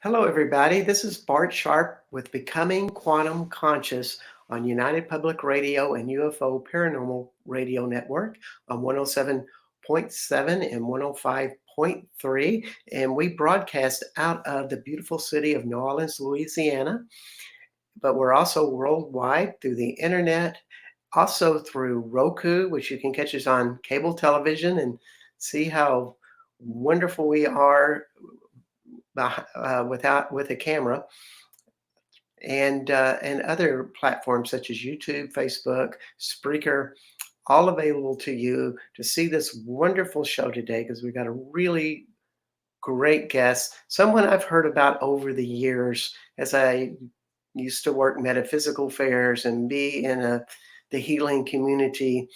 Hello, everybody. This is Bart Sharp with Becoming Quantum Conscious on United Public Radio and UFO Paranormal Radio Network on 107.7 and 105.3. And we broadcast out of the beautiful city of New Orleans, Louisiana. But we're also worldwide through the internet, also through Roku, which you can catch us on cable television and see how wonderful we are with a camera, and other platforms such as YouTube, Facebook, Spreaker, all available to you to see this wonderful show today because we got a really great guest, someone I've heard about over the years as I used to work metaphysical fairs and be in the healing community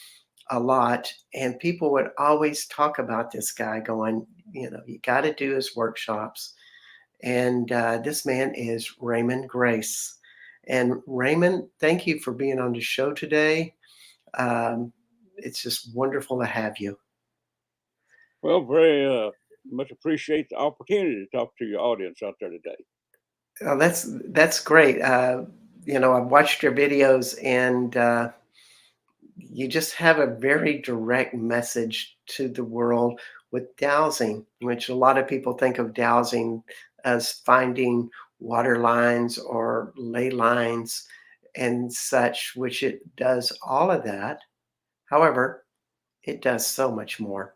a lot. And people would always talk about this guy going, you got to do his workshops. And this man is Raymon Grace. And Raymond, thank you for being on the show today. It's just wonderful to have you. Well, very much appreciate the opportunity to talk to your audience out there today. Oh, that's great. I've watched your videos, and you just have a very direct message to the world with dowsing, which a lot of people think of dowsing as finding water lines or ley lines and such, which it does all of that. However, it does so much more.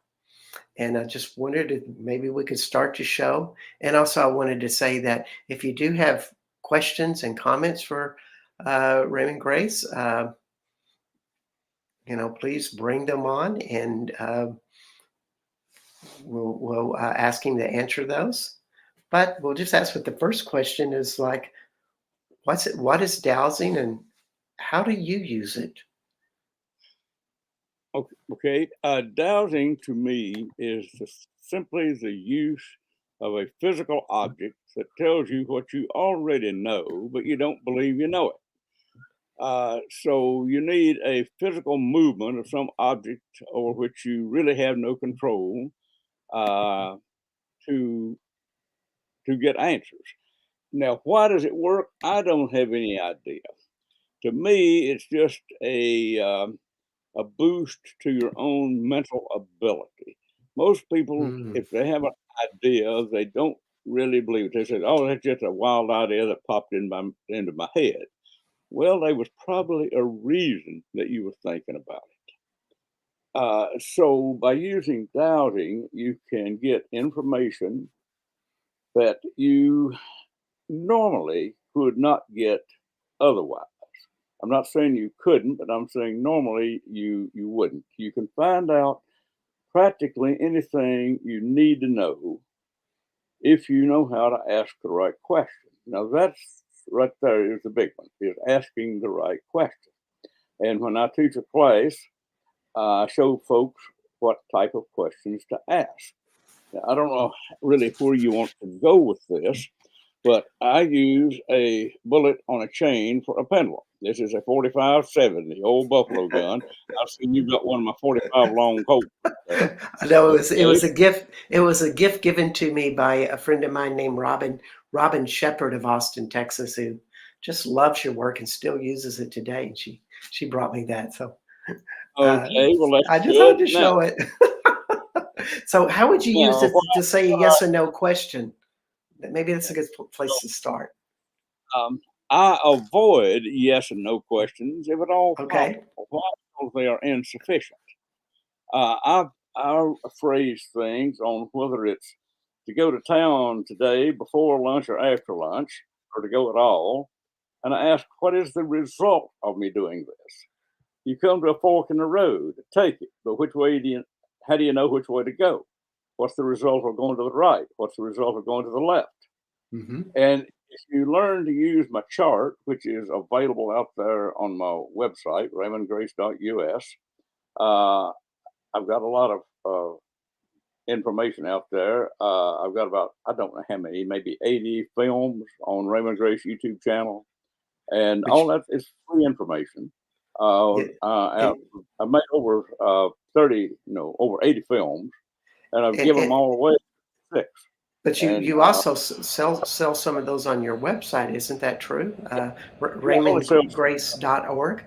And I just wondered if maybe we could start the show. And also, I wanted to say that if you do have questions and comments for Raymond Grace, please bring them on, and we'll ask him to answer those. But we'll just ask what the first question is like. What is dowsing, and how do you use it? Okay. Dowsing to me is simply the use of a physical object that tells you what you already know, but you don't believe you know it. So you need a physical movement of some object over which you really have no control uh, to get answers. Now, why does it work? I don't have any idea. To me, it's just a boost to your own mental ability. Most people, Mm. if they have an idea, they don't really believe it. They say, "Oh, that's just a wild idea that popped into my head." Well, there was probably a reason that you were thinking about it. So, by using doubting, you can get information that you normally could not get otherwise. I'm not saying you couldn't, but I'm saying normally you wouldn't. You can find out practically anything you need to know if you know how to ask the right question. Now that's right there is the big one, is asking the right question. And when I teach a class, I show folks what type of questions to ask. Now, I don't know really where you want to go with this, but I use a bullet on a chain for a pendulum. This is a 45-70, old buffalo gun. I've seen you got one of my 45 long Colts there. I know it Okay. was a gift. It was a gift given to me by a friend of mine named Robin Shepherd of Austin, Texas, who just loves your work and still uses it today. And she brought me that, so uh, Okay, well that's I just good. had to Now, show it. So, how would you use now it to say a yes or no question? Maybe that's a good place to start. um, I avoid yes and no questions if at all Okay. possible. Why? Because they are insufficient. I phrase things on whether it's to go to town today before lunch or after lunch, or to go at all, and I ask, what is the result of me doing this? You come to a fork in the road, take it, but which way how do you know which way to go? What's the result of going to the right? What's the result of going to the left? Hmm. And if you learn to use my chart, which is available out there on my website, raymondgrace.us, uh, I've got a lot of information out there. I've got about, I don't know how many, maybe 80 films on Raymond Grace YouTube channel. And all Which that is free information. Uh, it, uh, and I've made over 30, over 80 films, and I've and given them all away. Six. But And you also sell some of those on your website, isn't that true? yeah, I only sell RaymondGrace.org?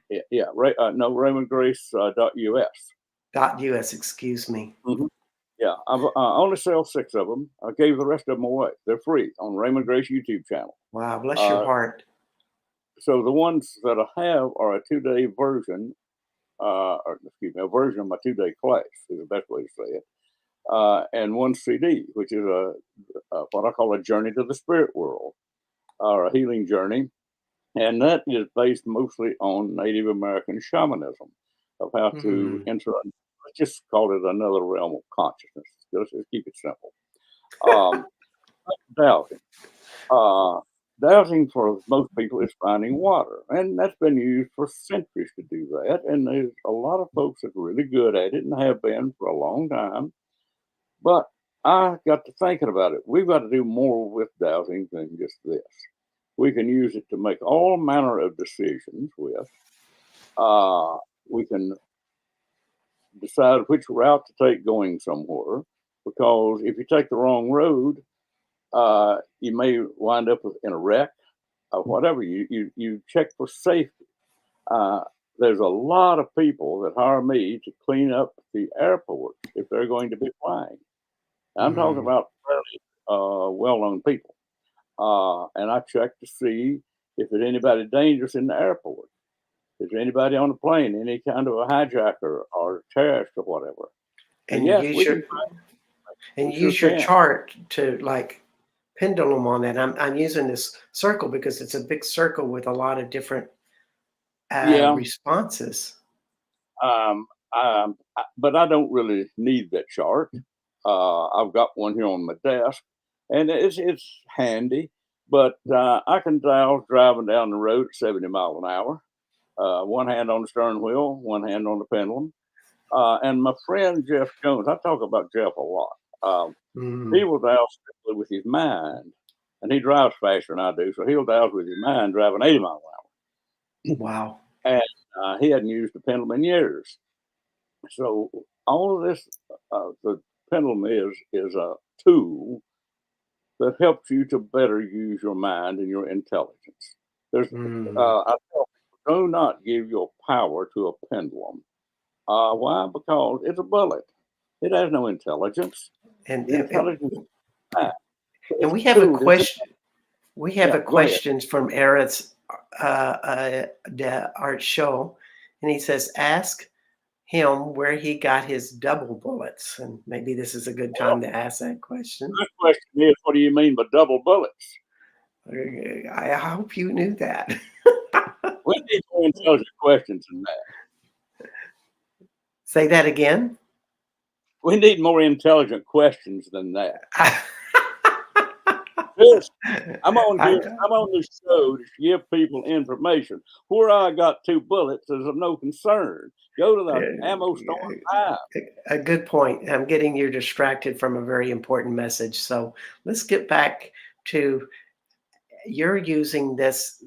yeah, yeah, no, Raymond Grace dot US. .us, excuse me. Mhm. Yeah, I only sell 6 of them. I gave the rest of them away. They're free on Raymond Grace YouTube channel. Wow, bless your Uh, heart. so the ones that I have are a 2-day version, or excuse me, a version of my 2-day class is the best way to say it. And one CD, which is a what I call a journey to the spirit world, or a healing journey, and that is based mostly on Native American shamanism of how to Hmm. enter. Let's just call it another realm of consciousness. Just keep it simple. Um, dowsing. Uh, Dowsing for most people is finding water, and that's been used for centuries to do that. And there's a lot of folks that are really good at it and have been for a long time. But I got to thinking about it. We've got to do more with dowsing than just this. We can use it to make all manner of decisions with. Uh, we can decide which route to take going somewhere, because if you take the wrong road, you may wind up in a wreck or whatever. You check for safety. Uh, there's a lot of people that hire me to clean up the airport if they're going to be flying. I'm talking Mm. about fairly well-known people, and I check to see if there's anybody dangerous in the airport. Is there anybody on the plane, any kind of a hijacker or terrorist or whatever? And And yes, use we your can. We and sure use your can. chart to like pendulum on that. I'm using this circle because it's a big circle with a lot of different Yeah. responses. But I don't really need that chart. I've got one here on my desk, and it's handy. But I can dial driving down the road at 70 miles an hour. One hand on the stern wheel, one hand on the pendulum. And my friend Jeff Jones, I talk about Jeff a lot. Um, he Mm. will dial strictly with his mind, and he drives faster than I do, so he'll dial with his mind driving 80 miles Wow. an hour. And he hadn't used the pendulum in years. So all of this, the pendulum is a tool that helps you to better use your mind and your intelligence. There's, Mm. I tell people, do not give your power to a pendulum. Why? Because it's a bullet. It has no intelligence. And, The and and intelligence is that. and It's a tool. we have Yeah, a go ahead. question from Eretz the Art Show, and he says, "Ask him where he got his double bullets." And maybe this is a good Well, time to ask that question. my question is, what do you mean by double bullets? I hope you knew that. We need more intelligent questions than that. Say that again. We need more intelligent questions than that. Seriously. I, I'm on this show to give people information. Where I got 2 bullets is of no concern. Go to the ammo store and buy 'em. a good point. I'm getting you distracted from a very important message. So let's get back to you're using this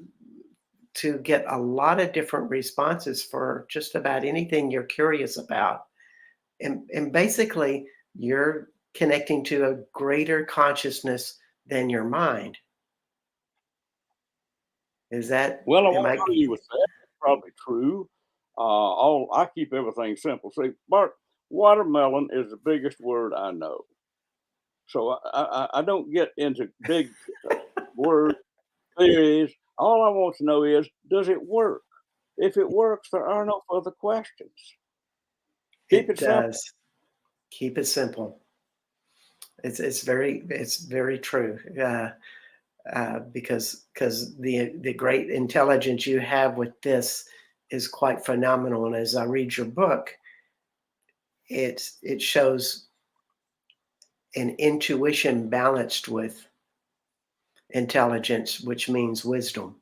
to get a lot of different responses for just about anything you're curious about. And basically, you're connecting to a greater consciousness than your mind. Is that, Well, I am won't I? argue with that. It's probably true. All I keep everything simple. See, Bart, watermelon is the biggest word I know. So I don't get into big word theories. All I want to know is, does it work? If it works, there are no further questions. Keep It it simple. does. Keep it simple. It's very true. Because the great intelligence you have with this is quite phenomenal. And as I read your book, it shows an intuition balanced with intelligence, which means wisdom,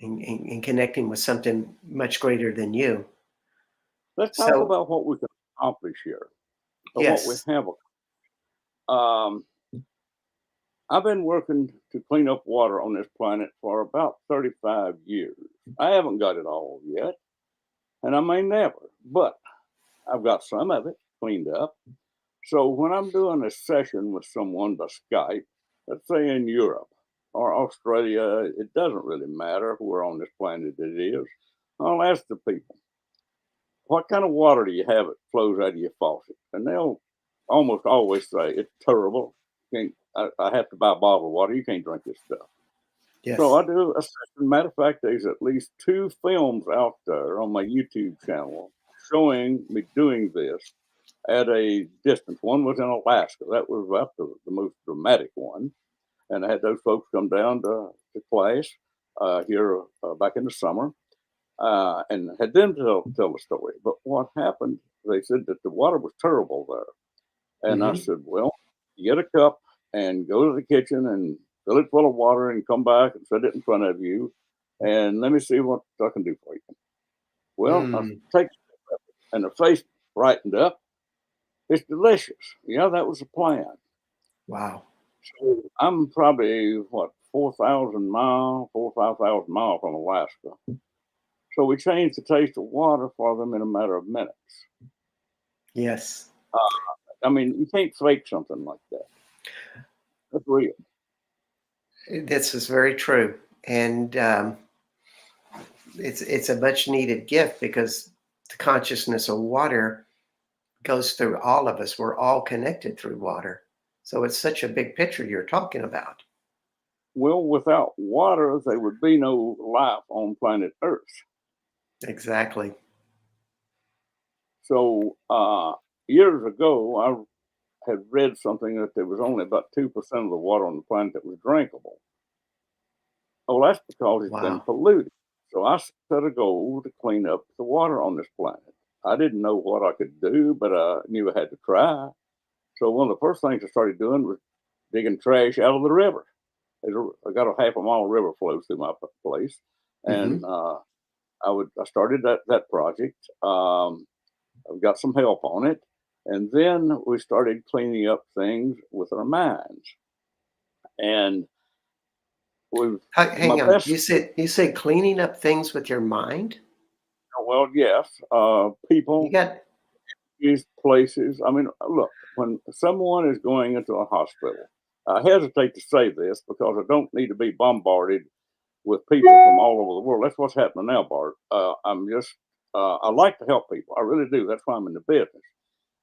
and connecting with something much greater than you. Let's talk So about what we can accomplish here, or what we yes, have. Um, I've been working to clean up water on this planet for about 35 years. I haven't got it all yet, and I may never, but I've got some of it cleaned up. So when I'm doing a session with someone by Skype, let's say in Europe or Australia, it doesn't really matter where on this planet it is. I'll ask the people, what kind of water do you have that flows out of your faucet? And they'll almost always say, it's terrible. I have to buy bottled water. You can't drink this stuff. So Yes. I do a session. Matter of fact, there's at least two films out there on my YouTube channel showing me doing this at a distance. One was in Alaska. That was about the most dramatic one. And I had those folks come down to class here back in the summer and had them tell the story. But what happened, they said that the water was terrible there. And I Hmm. said, well, you get a cup and go to the kitchen and fill it full of water and come back and set it in front of you. And let me see what I can do for you. Well, I Mm. take it and the face brightened up. It's delicious. Yeah, that was the plan. Wow. So I'm probably what 4,000 miles, 5,000 miles from Alaska. So we changed the taste of water for them in a matter of minutes. Yes. Uh, I mean, you can't fake something like that. That's real. This is very true. And it's a much needed gift because the consciousness of water goes through all of us. We're all connected through water. So it's such a big picture you're talking about. Well, without water, there would be no life on planet Earth. Exactly. So years ago, I had read something that there was only about 2% of the water on the planet that was drinkable. Oh, that's because it's been Wow. polluted. So I set a goal to clean up the water on this planet. I didn't know what I could do, but I knew I had to try. So one of the first things I started doing was digging trash out of the river. I got a half a mile river flows through my place, and Hmm. I started that project. I got some help on it, and then we started cleaning up things with our minds. And we my Hang on. best You said cleaning up things with your mind? well, yes, You people, got these places. I mean, look, when someone is going into a hospital, I hesitate to say this because I don't need to be bombarded with people from all over the world. That's what's happening now, Bart. I like to help people. I really do. That's why I'm in the business.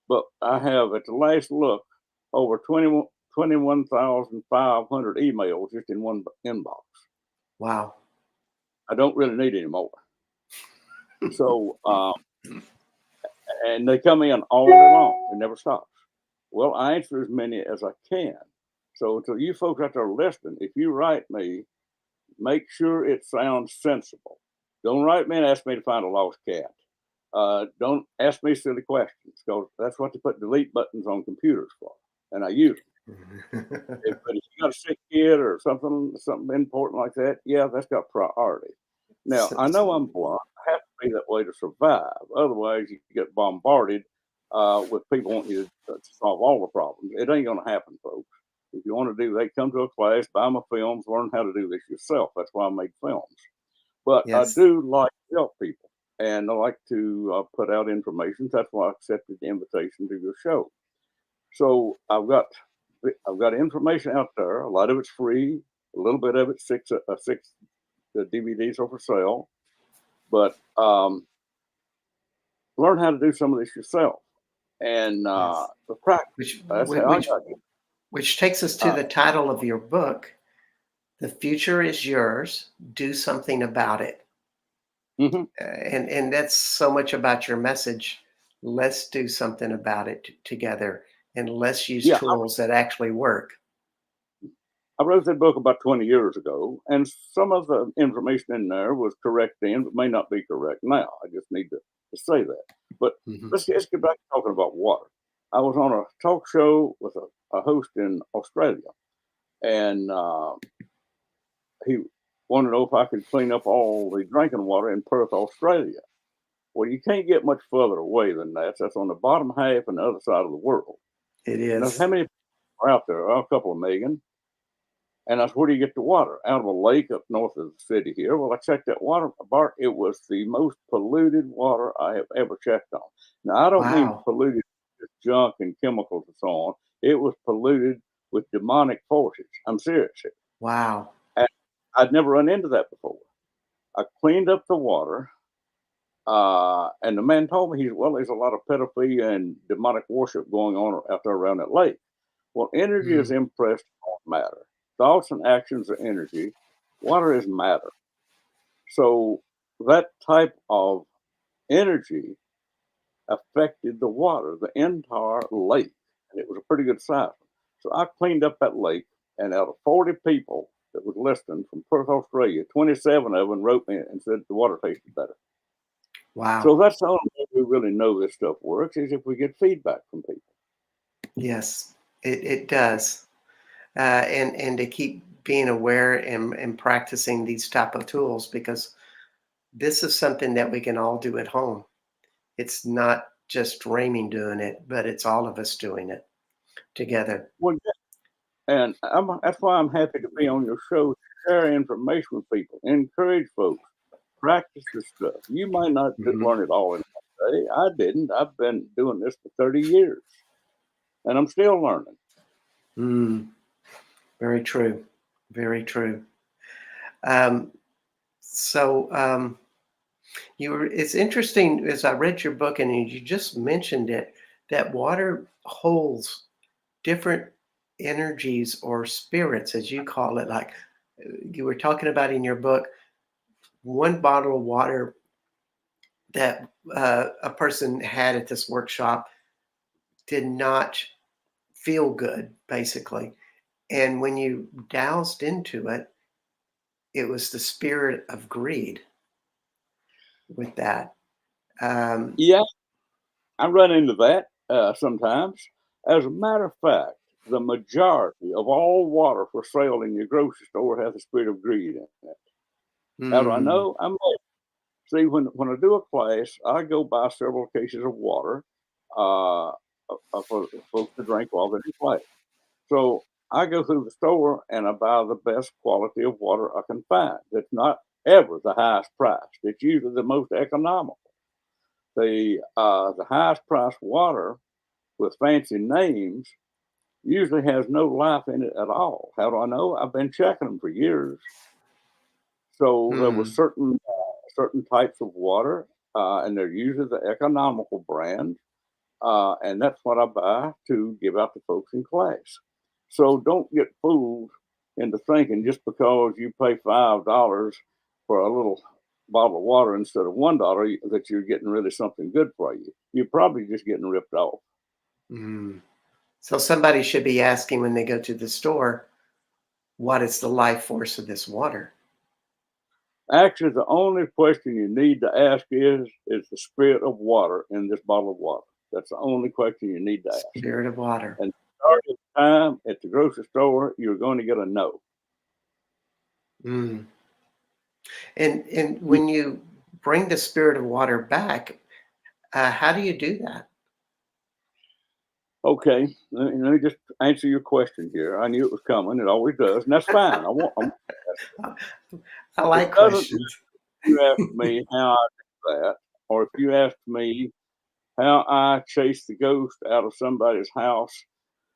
But I have, at the last look, over 21,500 emails just in one inbox. wow. I don't really need any more. So, and they come in all day long. It never stops. Well, I answer as many as I can. So, to you folks out there listening, if you write me, make sure it sounds sensible. Don't write me and ask me to find a lost cat. Don't ask me silly questions because that's what they put delete buttons on computers for, and I use them. But if you got a sick kid or something important like that, yeah, that's got priority. Now So- I know I'm blind. I have to be that way to survive. Otherwise, you get bombarded with people wanting you to solve all the problems. It ain't going to happen, folks. If you want to do that, come to a class, buy my films, learn how to do this yourself. That's why I make films. But I yes. do like to help people, and I like to put out information. That's why I accepted the invitation to your show. So I've got information out there. A lot of it's free. A little bit of it, six the DVDs are for sale. But learn how to do some of this yourself, and Yes. the practice. Which That's how I which got it. which takes us to Uh, the title of your book. The future is yours. Do something about it. mhm. And that's so much about your message. Let's do something about it together, and let's use Yeah, tools that actually work. I wrote that book about 20 years ago, and some of the information in there was correct then, but may not be correct now. I just need to say that. But Mhm. let's get back to talking about water. I was on a talk show with a host in Australia, and he wanted to know if I could clean up all the drinking water in Perth, Australia. Well, you can't get much further away than that. That's on the bottom half and the other side of the world. It And that's how is. many people are out there? Well, a couple of million. And I said, where do you get the water? Out of a lake up north of the city here. Well, I checked that water, Bart. It was the most polluted water I have ever checked on. Now, I don't mean Wow. polluted. this junk and chemicals and so on. It was polluted with demonic forces. I'm serious. Wow. And I'd never run into that before. I cleaned up the water, and the man told me, well, there's a lot of pedophilia and demonic worship going on out there around that lake. Well, energy is Mm. impressed on matter. Thoughts and actions are energy. Water is matter. So that type of energy affected the water, the entire lake, and it was a pretty good size. So I cleaned up that lake, and out of 40 people that was listening from Perth, Australia, 27 of them wrote me and said the water tasted better. So Wow. that's the only way we really know this stuff works is if we get feedback from people. Yes, it does. And to keep being aware and practicing these type of tools, because this is something that we can all do at home. It's not just Raymond doing it, but it's all of us doing it together. Well, and that's why I'm happy to be on your show, share information with people, encourage folks, practice this stuff. You might not Mhm. learn it all in one day. I didn't. I've been doing this for 30 years, and I'm still learning. Mm, very true. Very true. Um, so it's interesting as I read your book and you just mentioned it, that water holds different energies or spirits, as you call it. Like you were talking about in your book, one bottle of water that a person had at this workshop did not feel good, basically. And when you doused into it, it was the spirit of greed with that. Um, Yeah, I run into that sometimes. As a matter of fact, the majority of all water for sale in your grocery store has a spirit of greed in it. How do I mm, know? See, when I do a class, I go buy several cases of water uh, for folks to drink while they're in class. So I go through the store and I buy the best quality of water I can find. It's not ever the highest price. It's usually the most economical. The highest priced water with fancy names usually has no life in it at all. How do I know? I've been checking them for years. So there were mm, certain types of water, and they're usually the economical brand, and that's what I buy to give out to folks in class. So don't get fooled into thinking just because you pay $5 for a little bottle of water instead of $1 that you're getting really something good for you. You're probably just getting ripped off. mm. So somebody should be asking when they go to the store, what is the life force of this water? Actually, the only question you need to ask is the spirit of water in this bottle of water. That's the only question you need to ask. Spirit of water. And starting time at the grocery store, you're going to get a no. Mm. And when you bring the spirit of water back, how do you do that? Okay, let me just answer your question here. I knew it was coming. It always does, and that's fine. I It like doesn't matter questions. if you ask me how I do that, or if you ask me how I chase the ghost out of somebody's house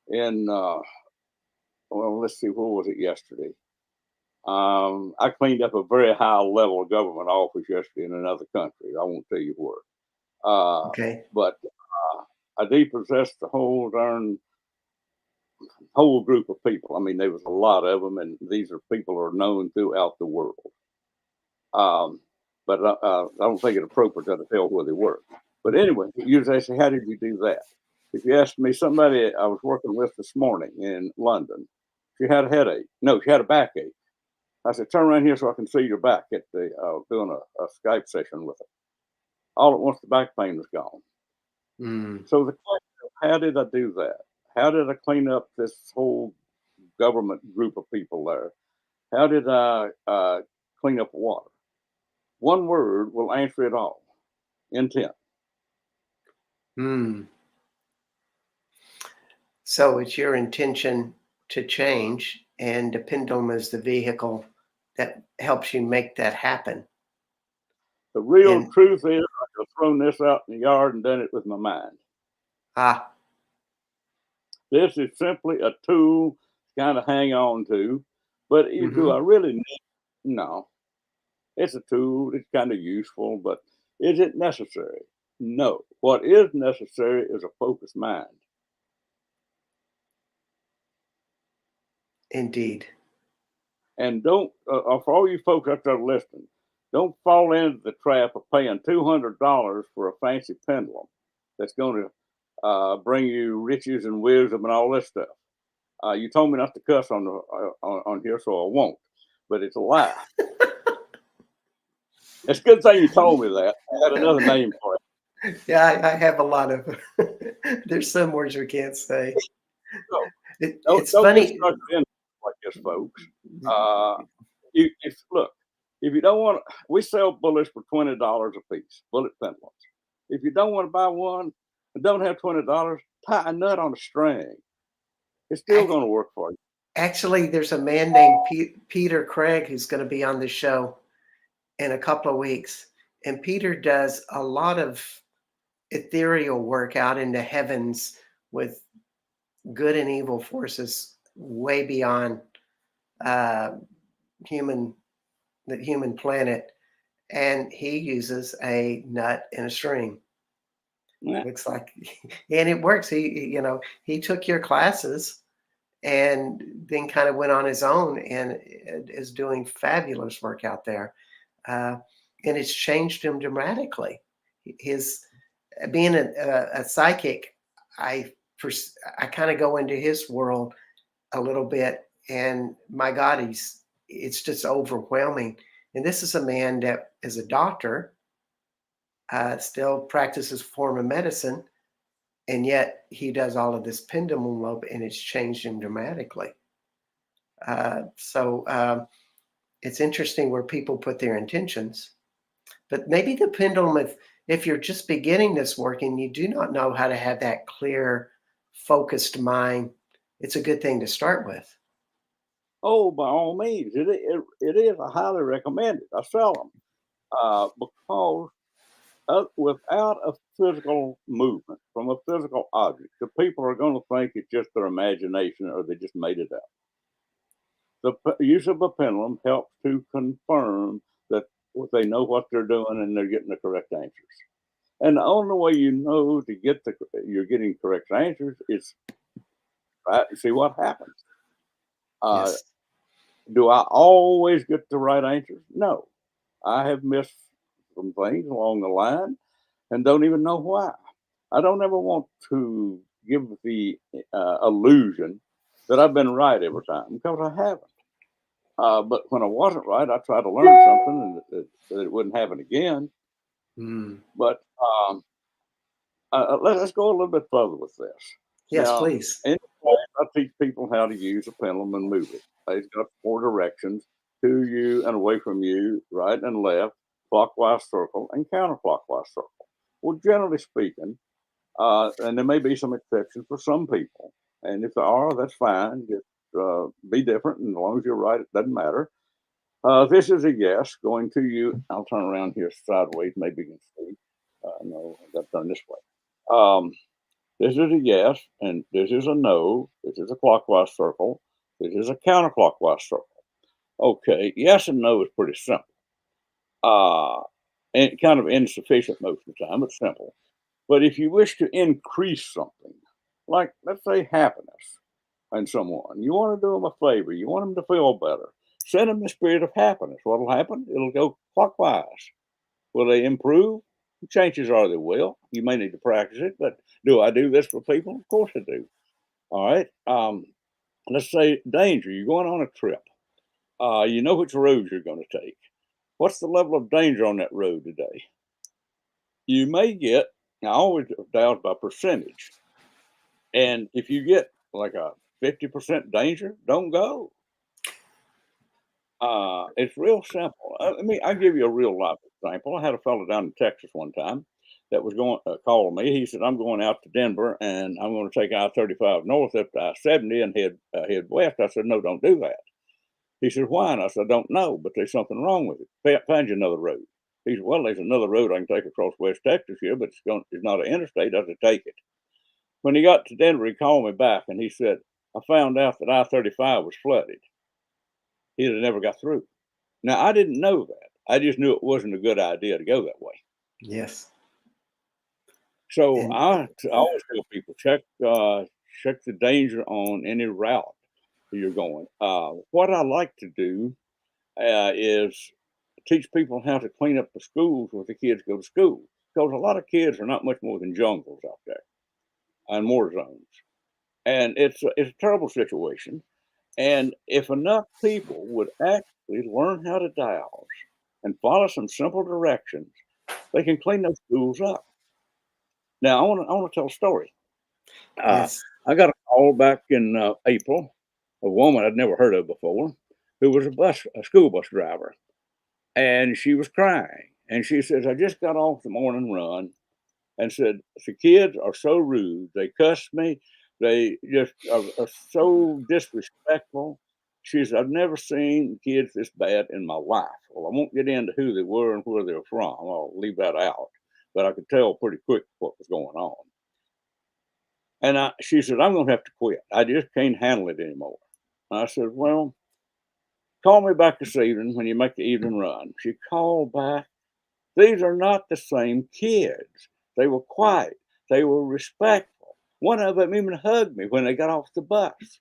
in, well, let's see, what was it yesterday? I cleaned up a very high level government office yesterday in another country. I won't tell you where. Okay. But I depossessed the whole group of people. I mean, there was a lot of them, and these are people who are known throughout the world. Um, but I don't think it appropriate to tell where they were. But anyway, you say, how did you do that? If you asked me, somebody I was working with this morning in London, she had a headache. No, she had a backache. I said, turn around here so I can see your back at the doing a Skype session with her. All at once, the back pain was gone. Mm, So the question of how did I do that? How did I clean up this whole government group of people there? How did I clean up water? One word will answer it all: intent. mm. So it's your intention to change, and the pendulum is the vehicle that helps you make that happen. The real And truth is, I could have thrown this out in the yard and done it with my mind. ah, This is simply a tool to kind of hang on to. But do I Hmm. really need? No, it's a tool. It's kind of useful, but is it necessary? No. What is necessary is a focused mind. Indeed. And don't, for all you folks out there listening, don't fall into the trap of paying $200 for a fancy pendulum that's going to bring you riches and wisdom and all this stuff. You told me not to cuss on here, so I won't. But it's a lie. It's a good thing you told me that. I had another name for it. Yeah, I have a lot of. There's some words we can't say. So It's don't get funny. sucked in like this, folks. Uh, if look, if you don't want, we sell bullets for $20 a piece, bullet pendulums. If you don't want to buy one and don't have $20, tie a nut on a string. It's still ac- going to work for you. Actually, there's a man named Peter Craig who's going to be on the show in a couple of weeks, and Peter does a lot of ethereal work out in the heavens with good and evil forces way beyond uh, human the human planet, and he uses a nut and a string. Yeah. Looks like, and it works. He took your classes and then kind of went on his own and is doing fabulous work out there. Uh, and it's changed him dramatically. His being a psychic, I I kind of go into his world a little bit, and my God, it's just overwhelming. And this is a man that is a doctor, still practices a form of medicine, and yet he does all of this pendulum lobe, and it's changed him dramatically. So it's interesting where people put their intentions. But maybe the pendulum, if you're just beginning this work and you do not know how to have that clear, focused mind, it's a good thing to start with. Oh, by all means, it is. I highly recommend it. I sell them because without a physical movement from a physical object, the people are going to think it's just their imagination or they just made it up. The use of a pendulum helps to confirm that they know what they're doing and they're getting the correct answers. And the only way you know to get you're getting correct answers is try to see what happens. Uh, Yes. do I always get the right answers? No, I have missed some things along the line and don't even know why. I don't ever want to give the illusion that I've been right every time because I haven't. But when I wasn't right, I tried to learn something and that it wouldn't happen again. Mm. But let's go a little bit further with this. Yes, Now, please. in class, I teach people how to use a pendulum and move it. It's got four directions: to you and away from you, right and left, clockwise circle, and counterclockwise circle. Well, generally speaking, and there may be some exceptions for some people. And if there are, that's fine. Just be different. And as long as you're right, it doesn't matter. This is a yes going to you. I'll turn around here sideways. Maybe you can see. No, I got to turn this way. Um, this is a yes, and this is a no. This is a clockwise circle. This is a counterclockwise circle. Okay, yes and no is pretty simple. Uh, and kind of insufficient most of the time, but simple. But if you wish to increase something, like let's say happiness in someone, you want to do them a favor, you want them to feel better, send them the spirit of happiness. What'll happen? It'll go clockwise. Will they improve? Chances are they will. You may need to practice it, but do I do this for people? Of course I do. All right. Let's say danger. You're going on a trip. You know which road you're going to take. What's the level of danger on that road today? You may get, I always doubt by percentage. And if you get like a 50% danger, don't go. It's real simple. I'll give you a real life example. I had a fellow down in Texas one time that was going calling me. He said, "I'm going out to Denver and I'm going to take I-35 north up to I-70 and head west." I said, "No, don't do that." He said, "Why?" And I said, "I don't know, but there's something wrong with it. Find you another road." He said, "Well, there's another road I can take across West Texas here, but it's not an interstate. I have to take it." When he got to Denver, he called me back and he said, I found out that I-35 was flooded. He'd have never got through. Now, I didn't know that. I just knew it wasn't a good idea to go that way. Yes. So And I always tell people, check the danger on any route you're going. What I like to do is teach people how to clean up the schools where the kids go to school. Because a lot of kids are not much more than jungles out there and war zones. And it's a terrible situation. And if enough people would actually learn how to douse and follow some simple directions, they can clean those schools up. Now, I want to tell a story. Uh, yes. I got a call back in April, a woman I'd never heard of before, who was a school bus driver, and she was crying. And she says, "I just got off the morning run," and said, "The kids are so rude. They cuss me. They just are so disrespectful." She said, "I've never seen kids this bad in my life." Well, I won't get into who they were and where they were from. I'll leave that out. But I could tell pretty quick what was going on. And she said, "I'm going to have to quit. I just can't handle it anymore." And I said, "Well, call me back this evening when you make the evening run." She called back. These are not the same kids. They were quiet. They were respectful. One of them even hugged me when they got off the bus.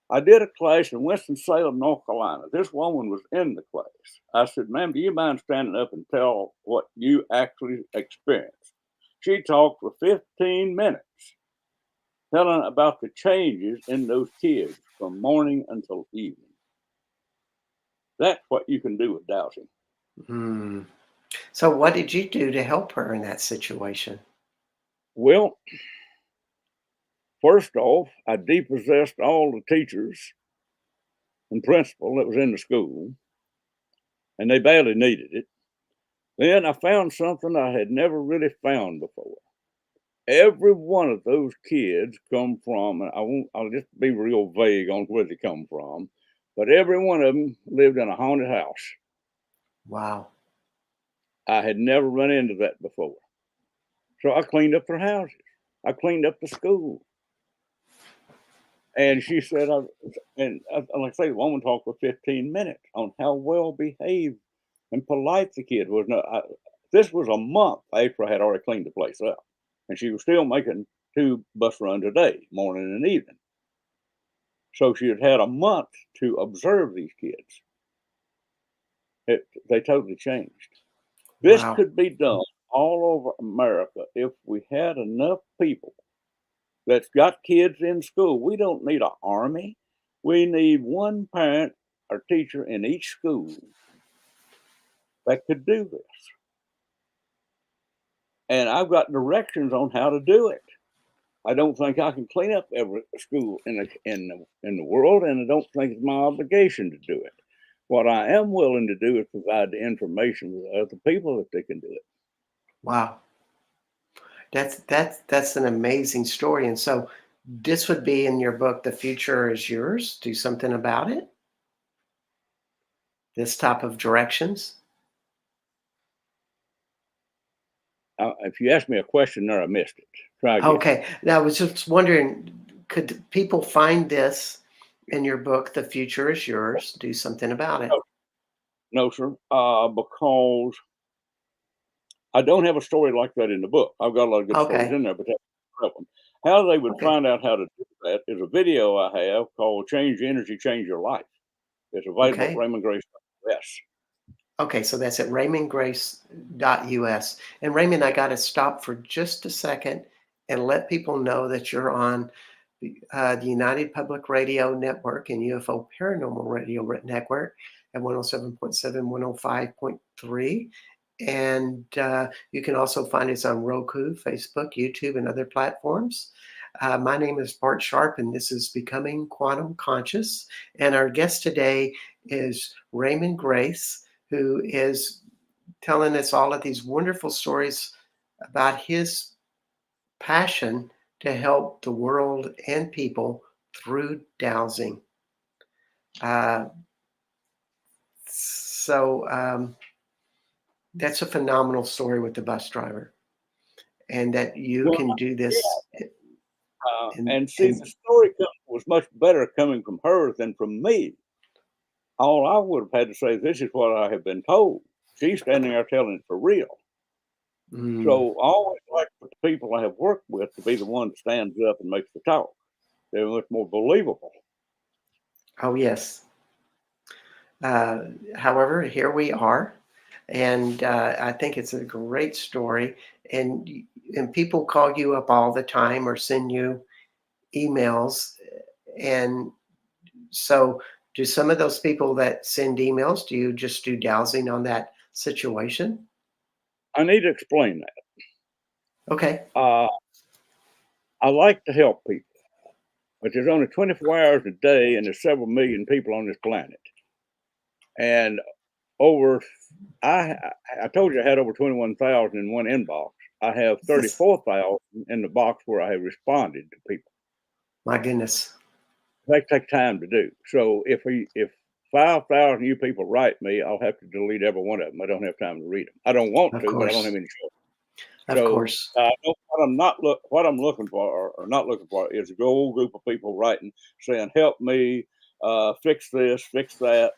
I did a class in Winston-Salem, North Carolina. This woman was in the class. I said, "Ma'am, do you mind standing up and tell what you actually experienced?" She talked for 15 minutes, telling about the changes in those kids from morning until evening. That's what you can do with dowsing. Mm. So what did you do to help her in that situation? Well, first off, I depossessed all the teachers and principal that was in the school, and they badly needed it. Then I found something I had never really found before. Every one of those kids come from, and I'll just be real vague on where they come from, but every one of them lived in a haunted house. Wow. I had never run into that before. So I cleaned up their houses. I cleaned up the school. And she said, like I say, the woman talked for 15 minutes on how well behaved and polite the kid was. No, this was a month after I had already cleaned the place up. And she was still making 2 bus runs a day, morning and evening. So she had had a month to observe these kids. They totally changed. This Wow. could be done all over America if we had enough people that's got kids in school. We don't need an army. We need one parent or teacher in each school that could do this. And I've got directions on how to do it. I don't think I can clean up every school in the world, and I don't think it's my obligation to do it. What I am willing to do is provide the information with other people that they can do it. Wow. That's an amazing story. And so this would be in your book, The Future is Yours. Do something about it. This type of directions. If you ask me a question there, I missed it. Try again. Okay. Now I was just wondering, could people find this in your book, The Future is Yours? Do something about it. No, no, sir. Because I don't have a story like that in the book. I've got a lot of good stories Okay. in there, but that's that one. How they would Okay. find out how to do that is a video I have called "Change Your Energy, Change Your Life." It's available at Okay. Raymond Grace. Yes. Okay, so that's at RaymondGrace.us. And Raymond, I got to stop for just a second and let people know that you're on the United Public Radio Network and UFO Paranormal Radio Network at 107.7, 105.3. And you can also find us on Roku, Facebook, YouTube, and other platforms. My name is Bart Sharp, and this is Becoming Quantum Conscious. And our guest today is Raymond Grace, who is telling us all of these wonderful stories about his passion to help the world and people through dowsing. Uh, so that's a phenomenal story with the bus driver. and that you Well, can do this. and see, And the story was much better coming from her than from me. All I would have had to say, this is what I have been told. She's standing there telling it for real. mm, So I always like the people I have worked with to be the one that stands up and makes the talk. They're much more believable. oh yes. However, here we are, and I think it's a great story. And and people call you up all the time or send you emails, and so do some of those people that send emails? Do you just do dowsing on that situation? I need to explain that. Okay. Uh, I like to help people, but there's only 24 hours a day, and there's several million people on this planet. And over, I I told you I had over 21,000 in one inbox. I have Yes. 34,000 in the box where I have responded to people. My goodness. They take time to do. So if 5,000 of you people write me, I'll have to delete every one of them. I don't have time to read them. I don't want Of to, but I don't have course. any choice. Of So course. what I'm looking for or not looking for is a whole group of people writing saying, "Help me, fix this, fix that."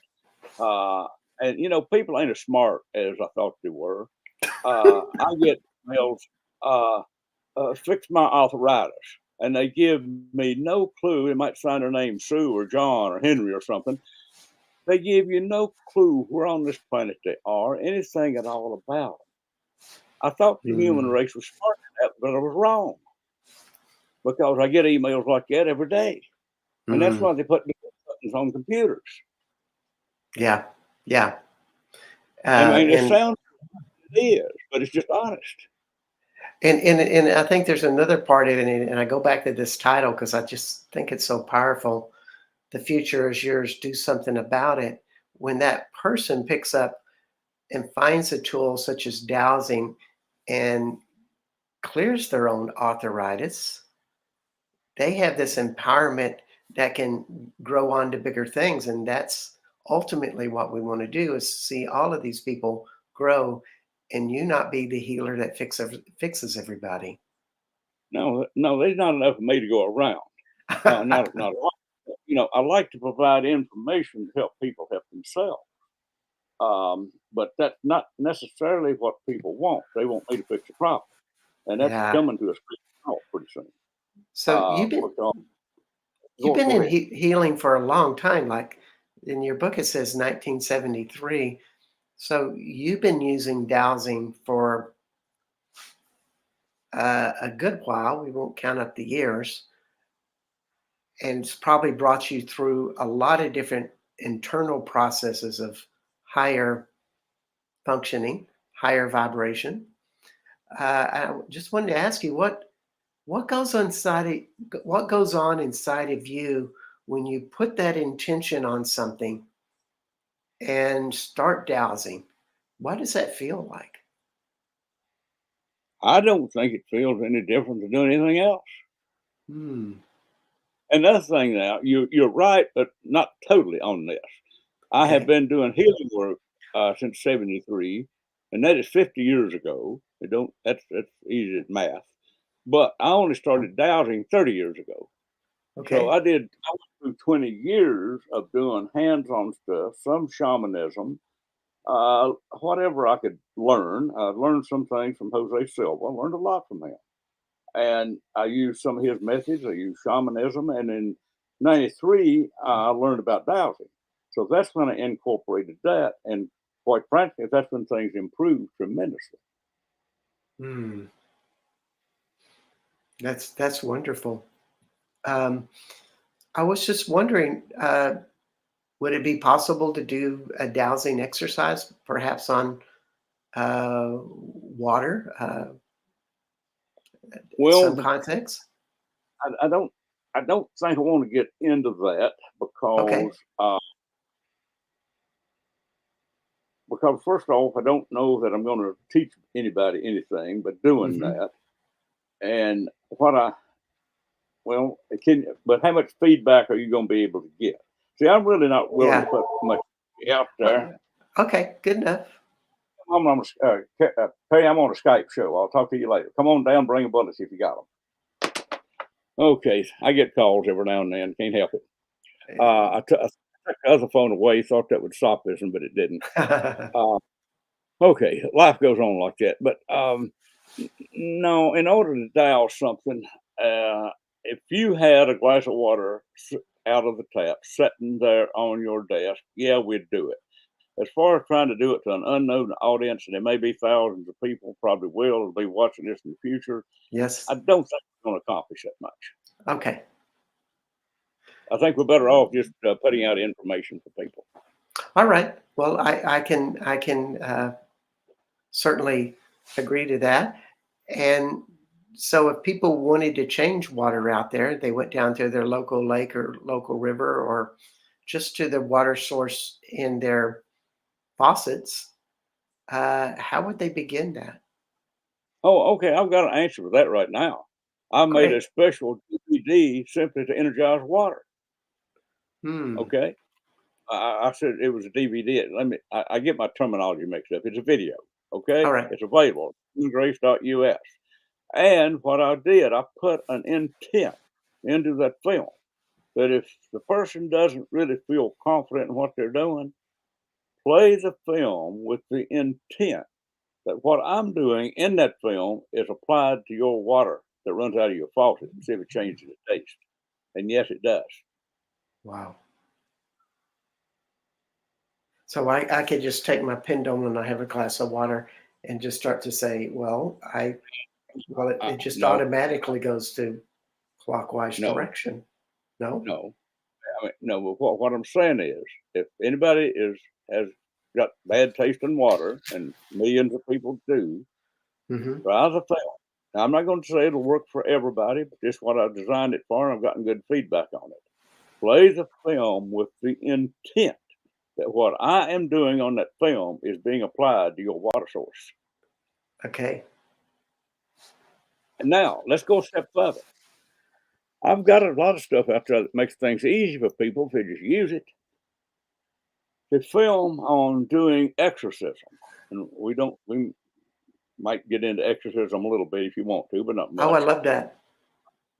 Uh, and people ain't as smart as I thought they were. I get emails, uh, fix my arthritis, and they give me no clue. They might sign their name Sue or John or Henry or something. They give you no clue where on this planet they are, anything at all about them. I thought the human Mm, race was smart enough, but I was wrong because I get emails like that every day, and that's mm, why they put the buttons on computers. yeah. Yeah. I mean, it And sounds it is, but it's just honest. and I think there's another part of it, and I go back to this title because I just think it's so powerful. The future is yours. Do something about it. When that person picks up and finds a tool such as dowsing and clears their own arthritis, they have this empowerment that can grow on to bigger things. And that's ultimately what we want to do is see all of these people grow and you not be the healer that fixes everybody. No, no, there's not enough of me to go around. Not a lot. I like to provide information to help people help themselves. But that's not necessarily what people want. They want me to fix the problem, and that's Yeah. coming to a screeching halt pretty soon. So you've been Because you've been go in ahead. healing for a long time. Like in your book, it says 1973. So you've been using dowsing for a good while. We won't count up the years, and it's probably brought you through a lot of different internal processes of higher functioning, higher vibration. I just wanted to ask you what goes on what goes on inside of you when you put that intention on something and start dowsing. What does that feel like? I don't think it feels any different than doing anything else. Hmm. Another thing now, you're right, but not totally on this. I have Okay. been doing healing work since '73, and that is 50 years ago. It don't that's easy as math. But I only started dowsing 30 years ago. So Okay. I went through 20 years of doing hands-on stuff, some shamanism, whatever I could learn. I learned some things from Jose Silva. I learned a lot from him. And I used some of his methods. I used shamanism. And in '93, I learned about dowsing. So that's when I incorporated that. And quite frankly, that's when things improved tremendously. Hmm. That's wonderful. Um, I was just wondering, would it be possible to do a dowsing exercise, perhaps on water, in some Well, context? I don't. I don't think I want to get into that Okay. because first off, I don't know that I'm going to teach anybody anything, but doing Hmm. that. And what I well, but how much feedback are you going to be able to get? See, I'm really not willing to Yeah. put much out Uh, there. okay. Good enough. Hey, I'm on a Skype show. I'll talk to you later. Come on down, bring a bullets if you got them. Okay, I get calls every now and then. Can't help it. I took the other phone away. Thought that would stop this, but it didn't. Uh, okay, life goes on like that. But no, in order to dial something, if you had a glass of water out of the tap sitting there on your desk, yeah, we'd do it. As far as trying to do it to an unknown audience, and there may be thousands of people probably will be watching this in the future, I Yes. don't think we're going to accomplish that much. Okay. I think we're better off just putting out information for people. All right. Well, I can certainly agree to that. And so, if people wanted to change water out there, they went down to their local lake or local river, or just to the water source in their faucets. How would they begin that? Oh, okay. I've got an answer for that right now. I made a Great. special DVD simply to energize water. Hmm. Okay. I said it was a DVD. I get my terminology mixed up. It's a video. Okay. All right. It's available. Grace.us. And what I did, I put an intent into that film that if the person doesn't really feel confident in what they're doing, play the film with the intent that what I'm doing in that film is applied to your water that runs out of your faucet and see if it changes the taste. And yes, it does. Wow. So I could just take my pendulum and I have a glass of water and just start to say, well, it just No, automatically goes to clockwise no, direction. No? no. I mean, no. But what I'm saying is, if anybody has got bad taste in water, and millions of people do, Hmm. try the film. Now, I'm not going to say it'll work for everybody, but this is what I designed it for, and I've gotten good feedback on it. Play the film with the intent that what I am doing on that film is being applied to your water source. Okay. And now let's go a step further. I've got a lot of stuff out there that makes things easy for people if they just use it. The film on doing exorcism, and we might get into exorcism a little bit if you want to, but not Oh, I much. love that.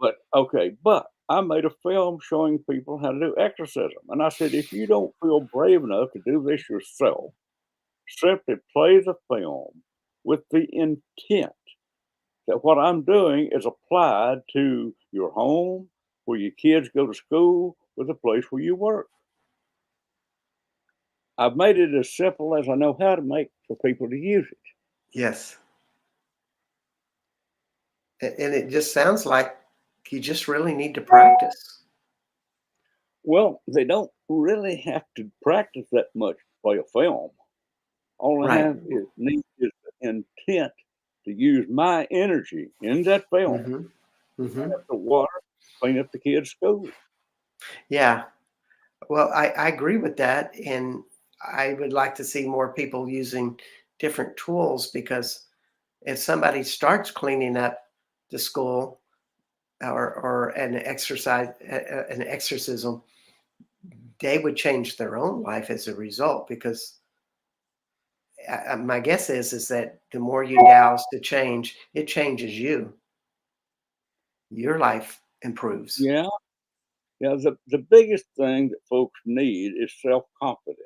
But okay, but I made a film showing people how to do exorcism. And I said, if you don't feel brave enough to do this yourself, simply play the film with the intent that what I'm doing is applied to your home, where your kids go to school, or the place where you work. I've made it as simple as I know how to make for people to use it. Yes. And it just sounds like you just really need to practice. Well, they don't really have to practice that much to play a film. All I Right. have is need is the intent to use my energy in that film, Hmm. Hmm. up the water, clean up the kids' school. Yeah. Well, I agree with that. And I would like to see more people using different tools, because if somebody starts cleaning up the school, or an exorcism, they would change their own life as a result, because my guess is that the more you douse to change, it changes you. Your life improves. Yeah, yeah. The biggest thing that folks need is self confidence.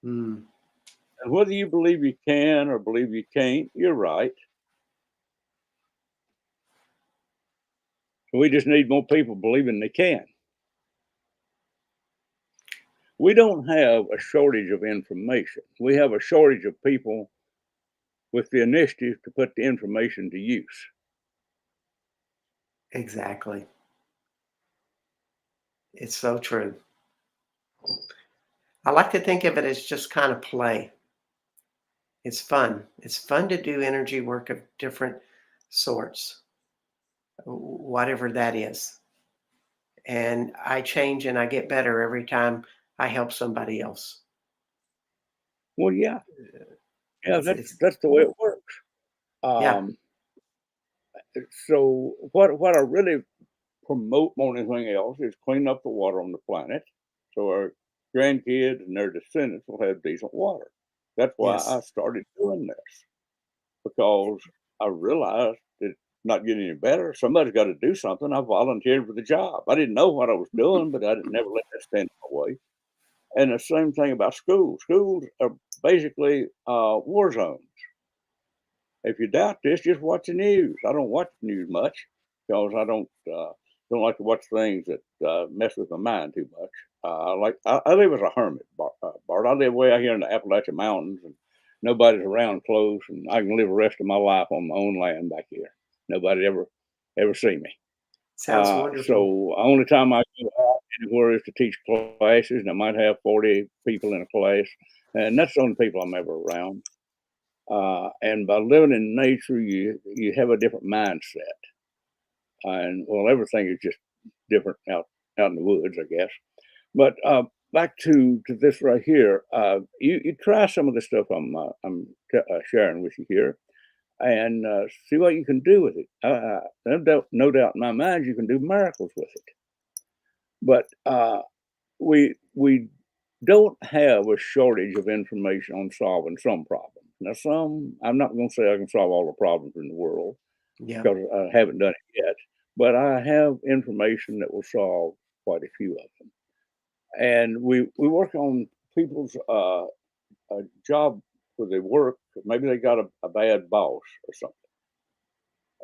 Mm, And whether you believe you can or believe you can't, you're right. We just need more people believing they can. We don't have a shortage of information. We have a shortage of people with the initiative to put the information to use. exactly. It's so true. I like to think of it as just kind of play. It's fun. It's fun to do energy work of different sorts, whatever that is. And I change and I get better every time I help somebody else. Well, yeah, yeah, It's that's the way it works. yeah. Um, so what I really promote more than anything else is clean up the water on the planet, so our grandkids and their descendants will have decent water. That's why I Yes. started doing this, because I realized that it's not getting any better. Somebody's got to do something. I volunteered for the job. I didn't know what I was doing, but I didn't never let that stand in my way. And the same thing about schools. Schools are basically war zones. If you doubt this, just watch the news. I don't watch the news much because I don't like to watch things that mess with my mind too much. I live as a hermit, Bart. I live way out here in the Appalachian Mountains, and nobody's around close, and I can live the rest of my life on my own land back here. Nobody ever see me. Sounds wonderful. So only time I go out anywhere is to teach classes, and I might have 40 people in a class, and that's the only people I'm ever around. And by living in nature, you have a different mindset, and well, everything is just different out in the woods, I guess. But back to this right here, you try some of the stuff I'm sharing with you here, and see what you can do with it. No doubt in my mind, you can do miracles with it. But we don't have a shortage of information on solving some problems. Now, some I'm not going to say I can solve all the problems in the world Yeah. because I haven't done it yet, but I have information that will solve quite a few of them. And we work on people's job where they work. Maybe they got a bad boss or something,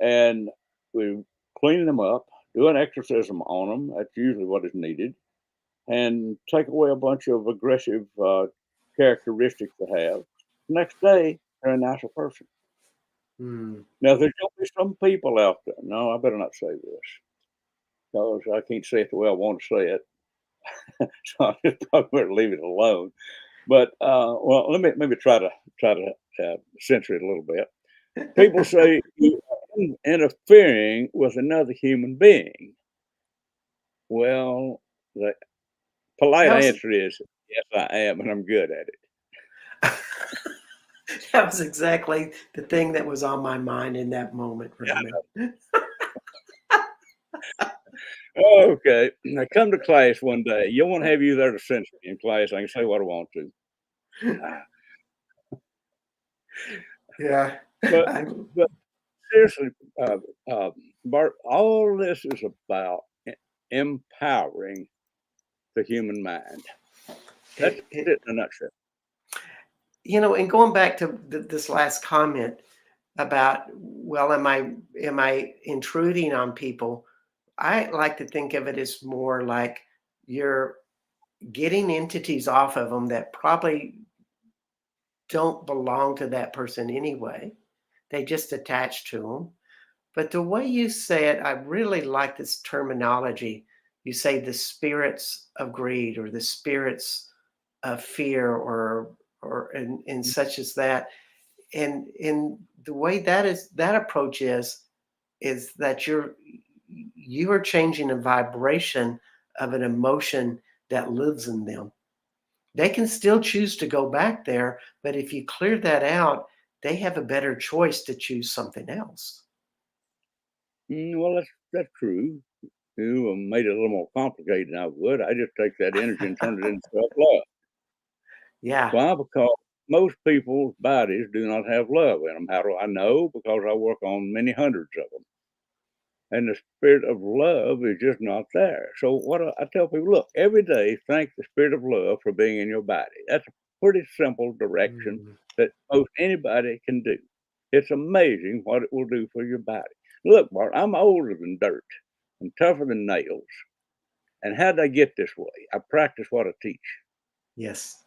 and we clean them up, do an exorcism on them. That's usually what is needed, and take away a bunch of aggressive characteristics they have. Next day, they're a nicer person. Mm. Now, there's going to be some people out there. No, I better not say this because I can't say it the way I want to say it. So I just probably better leave it alone. But well, let me maybe try to censor it a little bit. People say you are interfering with another human being. Well, the polite That was answer is yes, I am, and I'm good at it. that was exactly the thing that was on my mind in that moment, Raymond. Okay. Now come to class one day. You won't have you there to censor me in class. I can say what I want to. Ah, Yeah. But I but seriously, uh, uh, Bart, all this is about empowering the human mind. That's it it in a nutshell. and going back to this last comment about, well, am I intruding on people? I like to think of it as more like you're getting entities off of them that probably don't belong to that person anyway. They just attach to them. But the way you say it, I really like this terminology. You say the spirits of greed or the spirits of fear or and such as that. And in the way that approach is that you are changing a vibration of an emotion that lives in them. They can still choose to go back there, but if you clear that out, they have a better choice to choose something else. Well, that's true. You made it a little more complicated than I would. I just take that energy and turn it into self love. Yeah. Why? Because most people's bodies do not have love in them. How do I know? Because I work on many hundreds of them. And the spirit of love is just not there. So I tell people, look, every day thank the spirit of love for being in your body. That's a pretty simple direction Mm, that most anybody can do. It's amazing what it will do for your body. Look, Bart, I'm older than dirt and tougher than nails. And how did I get this way? I practice what I teach. yes.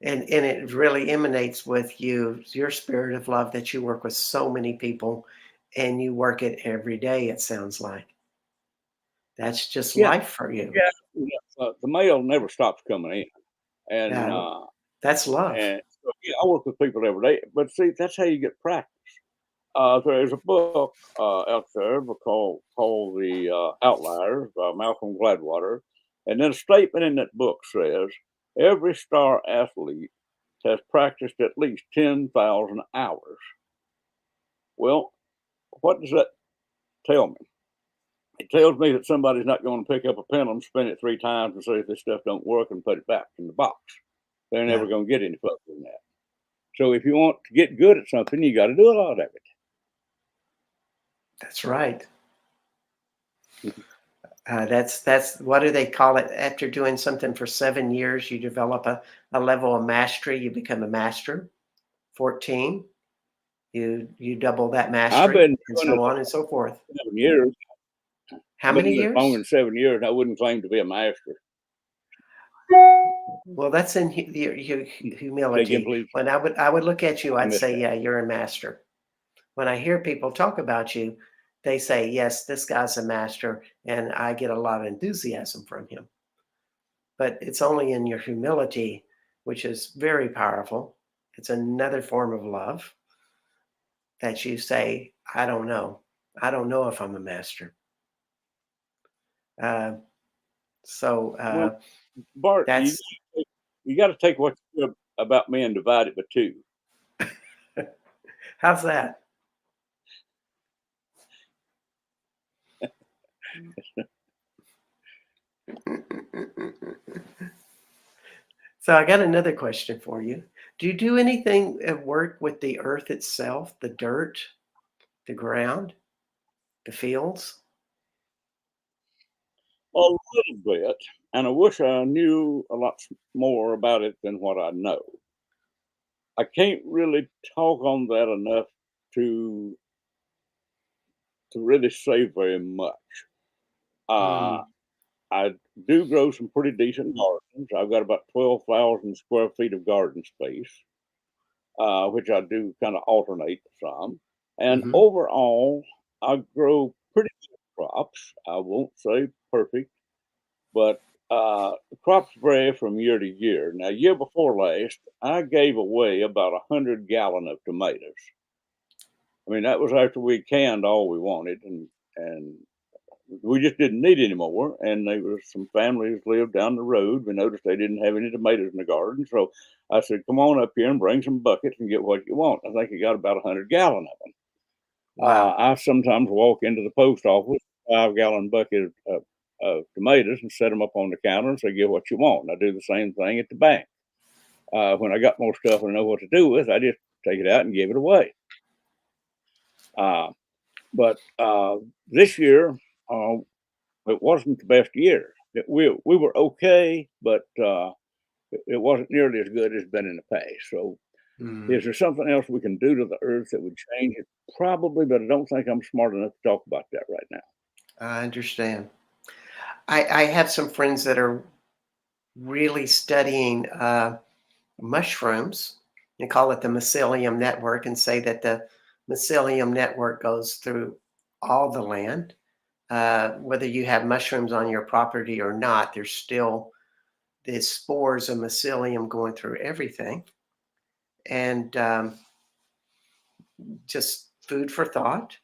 And it really emanates with your spirit of love that you work with so many people and you work it every day, it sounds like. That's just Yeah, life for you. yeah. The mail never stops coming in, and Yeah. That's love. so, yeah, I work with people every day. But see, that's how you get practice. There's a book out there called The Outliers by Malcolm Gladwater, and then a statement in that book says every star athlete has practiced at least 10,000 hours. Well, what does that tell me? It tells me that somebody's not going to pick up a pendulum, spin it 3 times, and say if this stuff don't work, and put it back in the box. they're Yeah, never going to get any further than that. So if you want to get good at something, you got to do a lot of it. that's right. Mhm. That's what do they call it? After doing something for 7 years, you develop a level of mastery. You become a master. 14, you double that I've mastery, been and doing so it on and so forth. 7 years. How I've been many doing it longer years? than 7 years. I wouldn't claim to be a master. Well, that's in your Say again, humility. please. When I would look at you, I I'd missed say, that. yeah, you're a master. When I hear people talk about you, they say, yes, this guy's a master, and I get a lot of enthusiasm from him. But it's only in your humility, which is very powerful. It's another form of love that you say, I don't know. I don't know if I'm a master. Uh, so Well, Bart, that's you got to take what you feel about me and divide it by two. how's that? So I got another question for you. Do you do anything at work with the earth itself, the dirt, the ground, the fields? A little bit, and I wish I knew a lot more about it than what I know. I can't really talk on that enough to really say very much. Uh, Mm, I do grow some pretty decent gardens. I've got about 12,000 square feet of garden space, which I do kind of alternate some. And mhm. overall, I grow pretty good crops. I won't say perfect, but the crops vary from year to year. Now, year before last, I gave away about 100 gallon of tomatoes. I mean, that was after we canned all we wanted, and we just didn't need any more. And there was some families lived down the road. We noticed they didn't have any tomatoes in the garden, so I said, "Come on up here and bring some buckets and get what you want." I think I got about 100 gallon of them. Wow. I sometimes walk into the post office, 5 gallon bucket of tomatoes, and set them up on the counter and say, "Get what you want." And I do the same thing at the bank. When I got more stuff and I know what to do with, I just take it out and give it away. Uh, but this year, uh, it wasn't the best year. We were okay, but it wasn't nearly as good as it's been in the past. So, Mm, is there something else we can do to the earth that would change it? Probably, but I don't think I'm smart enough to talk about that right now. I understand. I have some friends that are really studying mushrooms and call it the mycelium network and say that the mycelium network goes through all the land. Whether you have mushrooms on your property or not, there's still the spores of mycelium going through everything. And just food for thought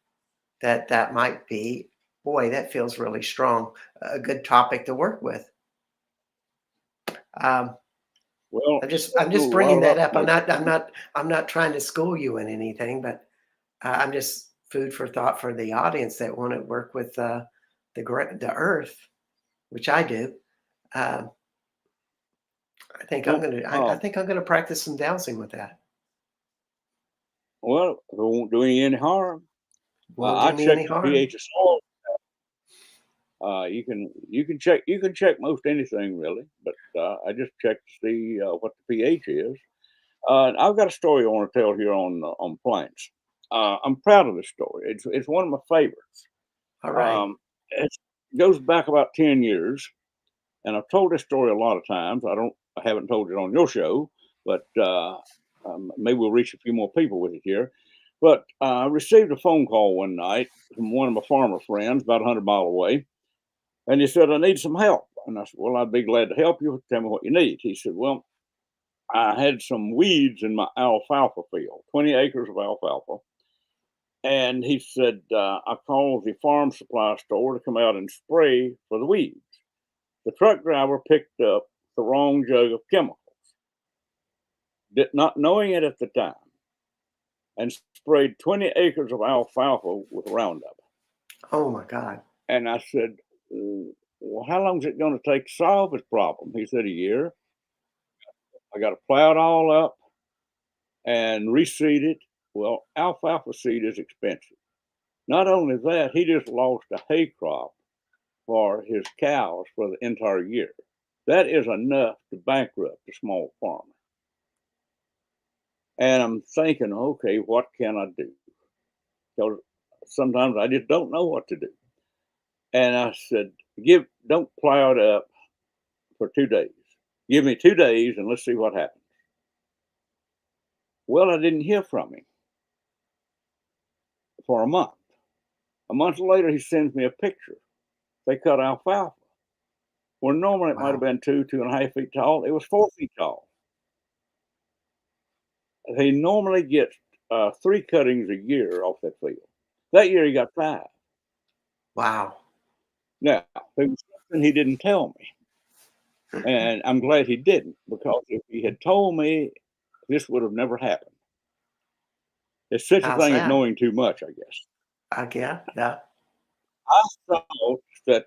that that might be, boy, that feels really strong, a good topic to work with. Um, Well, I'm do just a lot bringing of that up. operating. I'm not trying to school you in anything, but I'm just food for thought for the audience that want to work with the earth, which I do. Um, Well, I think I'm gonna practice some dowsing with that. well, it won't do any harm. Won't I do me check any the harm. pH of soil. You can check most anything really, but I just check to see what the pH is. And I've got a story I want to tell here on plants. I'm proud of this story. It's one of my favorites. All right. It goes back about 10 years, and I've told this story a lot of times. I haven't told it on your show, but maybe we'll reach a few more people with it here. But I received a phone call one night from one of my farmer friends about 100 miles away, and he said, "I need some help." And I said, "Well, I'd be glad to help you. Tell me what you need." He said, "Well, I had some weeds in my alfalfa field, 20 acres of alfalfa." And he said, "I called the farm supply store to come out and spray for the weeds. The truck driver picked up the wrong jug of chemicals, not knowing it at the time, and sprayed 20 acres of alfalfa with Roundup." Oh my God. And I said, "Well, how long is it going to take to solve this problem?" He said, "A year." I got to plow it all up and reseed it. Well, alfalfa seed is expensive. Not only that, he just lost a hay crop for his cows for the entire year. That is enough to bankrupt a small farmer. And I'm thinking, okay, what can I do? Because sometimes I just don't know what to do. And I said, don't plow it up for 2 days. Give me 2 days and let's see what happens. Well, I didn't hear from him for a month. A month later, he sends me a picture. They cut alfalfa. Where normally it might have Wow. been 2.5 feet tall. It was 4 feet tall. He normally gets 3 cuttings a year off that field. That year he got 5. Wow. Now, there was something he didn't tell me, and I'm glad he didn't, because if he had told me, this would have never happened. There's such a How's thing as that? knowing too much, I guess. Yeah. I thought that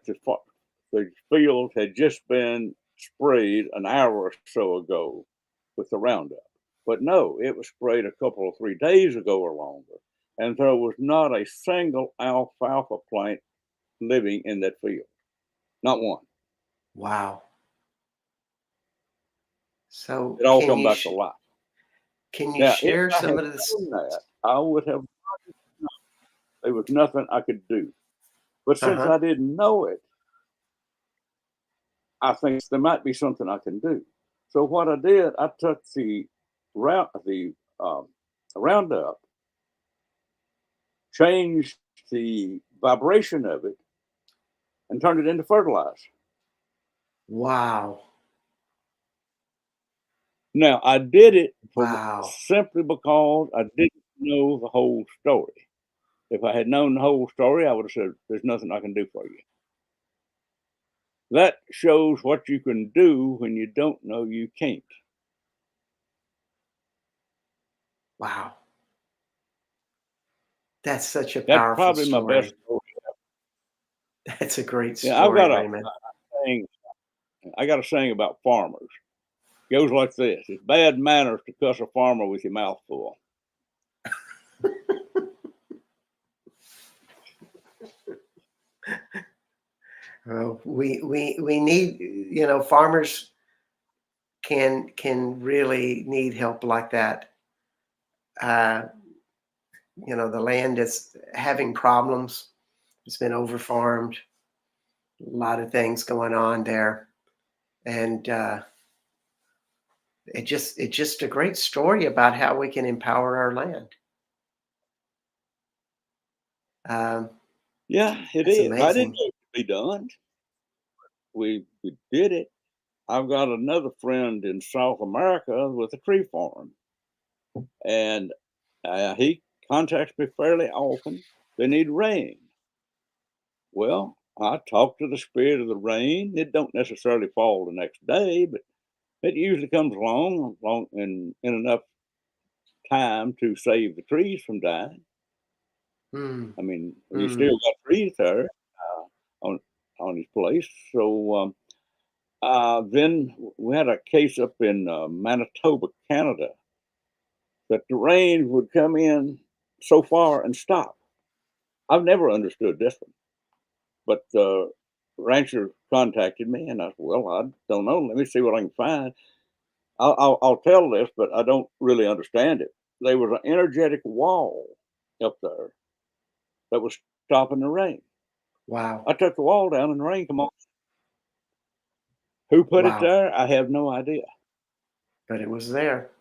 the field had just been sprayed an hour or so ago with the Roundup. But no, it was sprayed a couple of 3 days ago or longer. And there was not a single alfalfa plant living in that field. Not one. Wow. So It all come back to life. can you Now, if share I some had of this? known that, I would have, there was nothing I could do. But since Uh-huh. I didn't know it, I think there might be something I can do. So what I did, I took the Roundup, changed the vibration of it, and turned it into fertilizer. Wow. Now I did it Wow. simply because I didn't know the whole story. If I had known the whole story, I would have said, "There's nothing I can do for you." That shows what you can do when you don't know you can't. Wow. That's such a That's powerful probably my best story. story. That's a great Yeah, I've story, got a Raymond. saying. I got a saying about farmers. It goes like this: "It's bad manners to cuss a farmer with your mouth full." We need, farmers can really need help like that. Uh, the land is having problems. It's been overfarmed. A lot of things going on there, and it's just a great story about how we can empower our land. Um, Yeah, it that's is. I didn't amazing. know it could be done. We did it. I've got another friend in South America with a tree farm, and he contacts me fairly often. They need rain. Well, I talk to the spirit of the rain. It don't necessarily fall the next day, but it usually comes along in enough time to save the trees from dying. Hmm. I mean, he Hmm. still got trees there on his place. So then we had a case up in Manitoba, Canada, that the rain would come in so far and stop. I've never understood this one, but the rancher contacted me, and I said, "Well, I don't know. Let me see what I can find. I'll tell this, but I don't really understand it." There was an energetic wall up there that was stopping the rain. Wow. I took the wall down, and the rain come on. Who put it Wow. there? I have no idea. But it was there.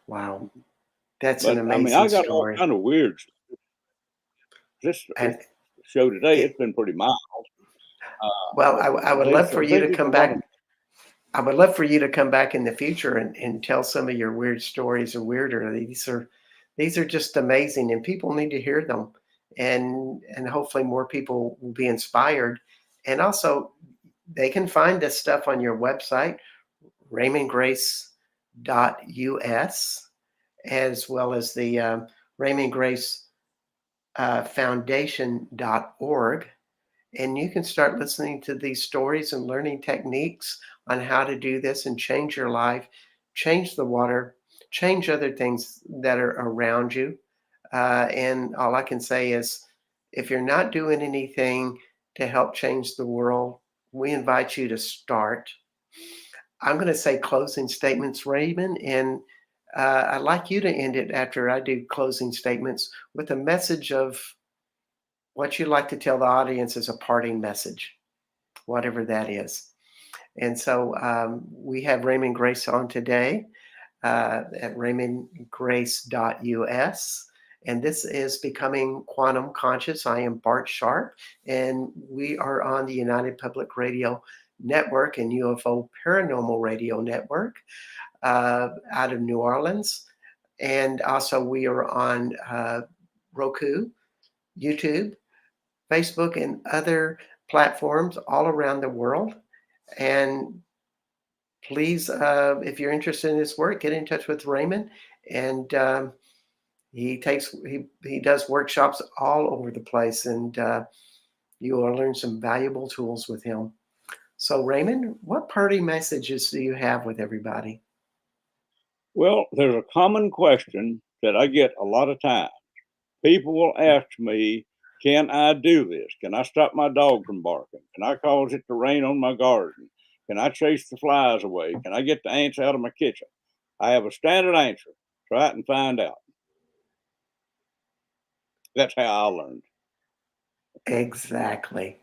Wow. That's an But I mean, I amazing got all story. kind of weird. This And show today, it, it's been pretty mild, well, but I would love for you they to get a come lot of. back. I would love for you to come back in the future and tell some of your weird stories or weirder. These are just amazing, and people need to hear them. And hopefully more people will be inspired. And also they can find this stuff on your website, RaymondGrace.us, as well as the Raymond Grace Foundation.org. And you can start listening to these stories and learning techniques on how to do this and change your life, change the water, change other things that are around you. And all I can say is if you're not doing anything to help change the world, we invite you to start. I'm going to say closing statements, Raymond, and I'd like you to end it after I do closing statements with a message of what you'd like to tell the audience as a parting message, whatever that is. And so we have Raymond Grace on today at raymondgrace.us. And this is Becoming Quantum Conscious. I am Bart Sharp, and we are on the United Public Radio Network and UFO Paranormal Radio Network out of New Orleans. And also, we are on Roku, YouTube, Facebook, and other platforms all around the world. And please, if you're interested in this work, get in touch with Raymond. And he does workshops all over the place, and you will learn some valuable tools with him. So, Raymond, what parting messages do you have with everybody? Well, there's a common question that I get a lot of times. People will ask me, can I do this? Can I stop my dog from barking? Can I cause it to rain on my garden? Can I chase the flies away? Can I get the ants out of my kitchen? I have a standard answer. Try it and find out. That's how I learned. Exactly.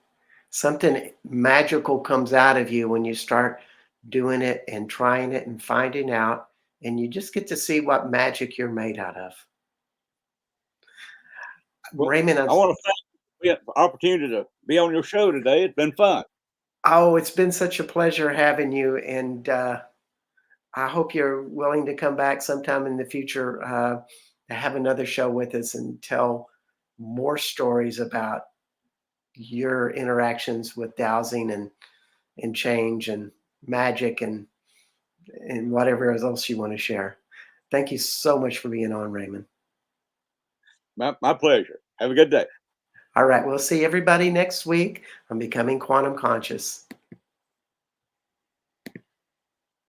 Something magical comes out of you when you start doing it and trying it and finding out, and you just get to see what magic you're made out of. Well, Raymond, I want to thank you for the opportunity to be on your show today. It's been fun. oh, it's been such a pleasure having you, and I hope you're willing to come back sometime in the future to have another show with us and tell more stories about your interactions with dowsing and change and magic and whatever else you want to share. Thank you so much for being on, Raymond. My pleasure. Have a good day. All right, we'll see everybody next week on Becoming Quantum Conscious.